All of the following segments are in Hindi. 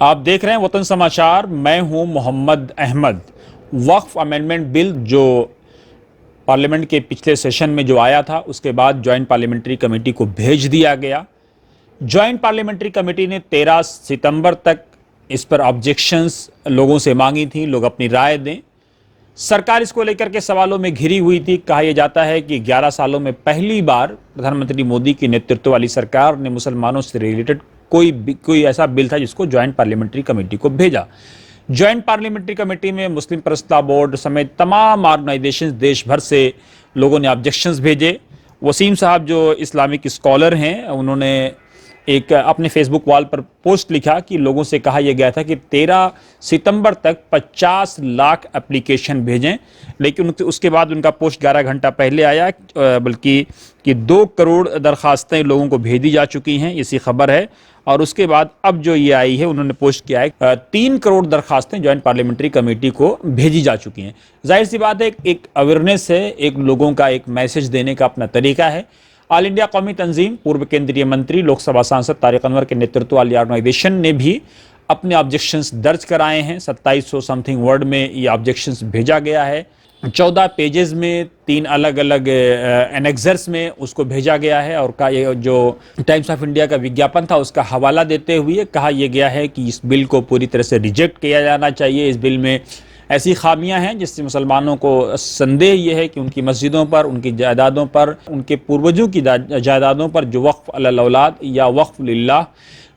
आप देख रहे हैं वतन समाचार। मैं हूं मोहम्मद अहमद। वक्फ अमेंडमेंट बिल जो पार्लियामेंट के पिछले सेशन में जो आया था, उसके बाद जॉइंट पार्लियामेंट्री कमेटी को भेज दिया गया। जॉइंट पार्लियामेंट्री कमेटी ने 13 सितंबर तक इस पर ऑब्जेक्शंस लोगों से मांगी थी, लोग अपनी राय दें। सरकार इसको लेकर के सवालों में घिरी हुई थी। कहा यह जाता है कि 11 सालों में पहली बार प्रधानमंत्री मोदी की नेतृत्व वाली सरकार ने मुसलमानों से रिलेटेड कोई ऐसा बिल था जिसको जॉइंट पार्लियामेंट्री कमेटी को भेजा। जॉइंट पार्लियामेंट्री कमेटी में मुस्लिम परस्ता बोर्ड समेत तमाम ऑर्गेनाइजेशंस देश भर से लोगों ने ऑब्जेक्शंस भेजे। वसीम साहब जो इस्लामिक स्कॉलर हैं, उन्होंने एक अपने फेसबुक वॉल पर पोस्ट लिखा कि लोगों से कहा यह गया था कि 13 सितंबर तक 50 लाख एप्लीकेशन भेजें, लेकिन उसके बाद उनका पोस्ट 11 घंटा पहले आया, बल्कि कि 2 करोड़ दरखास्तें लोगों को भेजी जा चुकी हैं, इसी खबर है। और उसके बाद अब जो ये आई है, उन्होंने पोस्ट किया है 3 करोड़ दरखास्तें जॉइंट पार्लियामेंट्री कमेटी को भेजी जा चुकी हैं। जाहिर सी बात है, एक अवेयरनेस है, एक लोगों का एक मैसेज देने का अपना तरीका है। ऑल इंडिया कौमी तंजीम, पूर्व केंद्रीय मंत्री, लोकसभा सांसद तारिक अनवर के नेतृत्व वाली ऑर्गेनाइजेशन ने भी अपने ऑब्जेक्शंस दर्ज कराए हैं। 2700 समथिंग वर्ड में ये ऑब्जेक्शंस भेजा गया है। 14 पेजेस में 3 अलग अलग एनेक्सर्स में उसको भेजा गया है। और का ये जो टाइम्स ऑफ इंडिया का विज्ञापन था, उसका हवाला देते हुए कहा यह गया है कि इस बिल को पूरी तरह से रिजेक्ट किया जाना चाहिए। इस बिल में ऐसी खामियां हैं जिससे मुसलमानों को संदेह ये है कि उनकी मस्जिदों पर, उनकी जायदादों पर, उनके पूर्वजों की जायदादों पर जो वक्फ अल औलाद या वक्फ लिल्लाह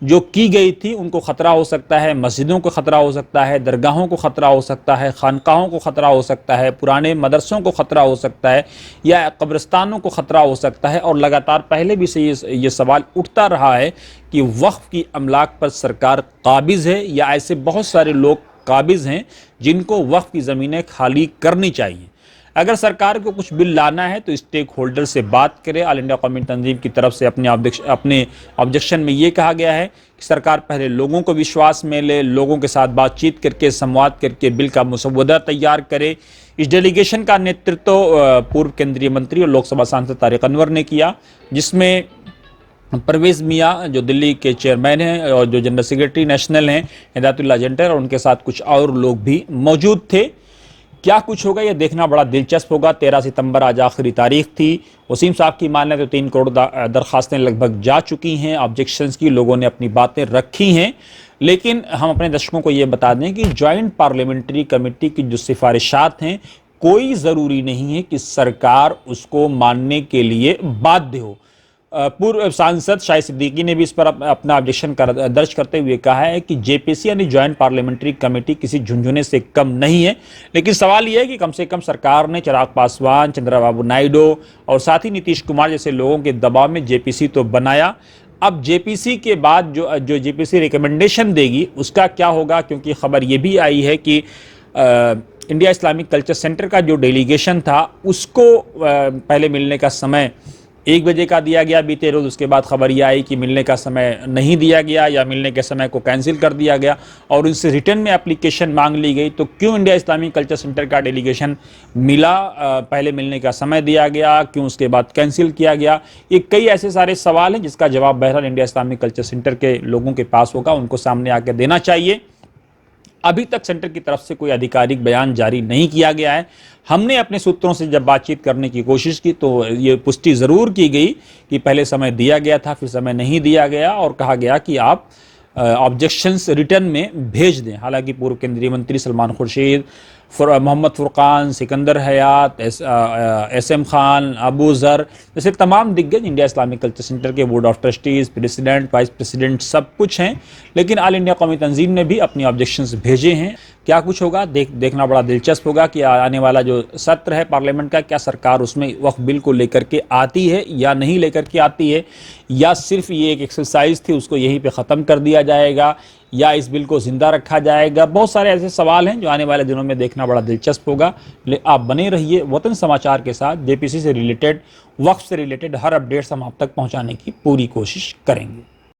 जो की गई थी, उनको ख़तरा हो सकता है। मस्जिदों को ख़तरा हो सकता है, दरगाहों को ख़तरा हो सकता है, खानकाहों को ख़तरा हो सकता है, पुराने मदरसों को ख़तरा हो सकता है, या कब्रिस्तानों को ख़तरा हो सकता है। और लगातार पहले भी से ये सवाल उठता रहा है कि वक्फ की अमलाक पर सरकार काबिज़ है, या ऐसे बहुत सारे लोग काबिज़ हैं जिनको वक्फ की ज़मीनें खाली करनी चाहिए। अगर सरकार को कुछ बिल लाना है तो स्टेक होल्डर से बात करें। ऑल इंडिया कौमी तंजीम की तरफ से अपने ऑब्जेक्शन में ये कहा गया है कि सरकार पहले लोगों को विश्वास में ले, लोगों के साथ बातचीत करके, संवाद करके बिल का मसौदा तैयार करे। इस डेलीगेशन का नेतृत्व पूर्व केंद्रीय मंत्री और लोकसभा सांसद तारिक अनवर ने किया, जिसमें परवेज़ मियाँ जो दिल्ली के चेयरमैन हैं और जो जनरल सेक्रेटरी नेशनल हैं हिदायतुल्लाह जंटर, और उनके साथ कुछ और लोग भी मौजूद थे। क्या कुछ होगा यह देखना बड़ा दिलचस्प होगा। 13 सितंबर आज आखिरी तारीख थी। वसीम साहब की माने तो 3 करोड़ दरखास्तें लगभग जा चुकी हैं। ऑब्जेक्शंस की लोगों ने अपनी बातें रखी हैं, लेकिन हम अपने दर्शकों को ये बता दें कि जॉइंट पार्लियामेंट्री कमेटी की जो सिफारिशात हैं, कोई ज़रूरी नहीं है कि सरकार उसको मानने के लिए बाध्य हो। पूर्व सांसद शाहिद सिद्दीकी ने भी इस पर अपना ऑब्जेक्शन दर्ज करते हुए कहा है कि जेपीसी यानी जॉइंट पार्लियामेंट्री कमेटी किसी झुंझुने से कम नहीं है। लेकिन सवाल यह है कि कम से कम सरकार ने चिराग पासवान, चंद्रबाबू नायडू और साथ ही नीतीश कुमार जैसे लोगों के दबाव में जेपीसी तो बनाया। अब जेपीसी के बाद जो जेपीसी रिकमेंडेशन देगी उसका क्या होगा, क्योंकि खबर यह भी आई है कि इंडिया इस्लामिक कल्चर सेंटर का जो डेलीगेशन था उसको पहले मिलने का समय 1 बजे का दिया गया बीते रोज़। उसके बाद खबर यह आई कि मिलने का समय नहीं दिया गया, या मिलने के समय को कैंसिल कर दिया गया और उनसे रिटर्न में एप्लीकेशन मांग ली गई। तो क्यों इंडिया इस्लामिक कल्चर सेंटर का डेलीगेशन मिला, पहले मिलने का समय दिया गया, क्यों उसके बाद कैंसिल किया गया? ये कई ऐसे सारे सवाल हैं जिसका जवाब बहरहाल इंडिया इस्लामिक कल्चर सेंटर के लोगों के पास होगा, उनको सामने आकर देना चाहिए। अभी तक सेंटर की तरफ से कोई आधिकारिक बयान जारी नहीं किया गया है। हमने अपने सूत्रों से जब बातचीत करने की कोशिश की तो ये पुष्टि ज़रूर की गई कि पहले समय दिया गया था, फिर समय नहीं दिया गया, और कहा गया कि आप ऑब्जेक्शंस रिटर्न में भेज दें। हालांकि पूर्व केंद्रीय मंत्री सलमान खुर्शीद, मोहम्मद फुरकान, सिकंदर हयात, एसएम खान, अबू ज़र जैसे तमाम दिग्गज इंडिया इस्लामिक कल्चर सेंटर के board of trustees, president, vice president सब कुछ हैं, लेकिन ऑल इंडिया कौमी तंजीम ने भी अपनी ऑब्जेक्शंस भेजे हैं। क्या कुछ होगा देखना बड़ा दिलचस्प होगा कि आने वाला जो सत्र है पार्लियामेंट का, क्या सरकार उसमें वक्फ बिल को लेकर के आती है या नहीं लेकर के आती है, या सिर्फ ये एक एक्सरसाइज थी उसको यहीं पे ख़त्म कर दिया जाएगा, या इस बिल को ज़िंदा रखा जाएगा। बहुत सारे ऐसे सवाल हैं जो आने वाले दिनों में देखना बड़ा दिलचस्प होगा। आप बने रहिए वतन समाचार के साथ। जेपीसी से रिलेटेड, वक्फ से रिलेटेड हर अपडेट्स हम आप तक पहुँचाने की पूरी कोशिश करेंगे।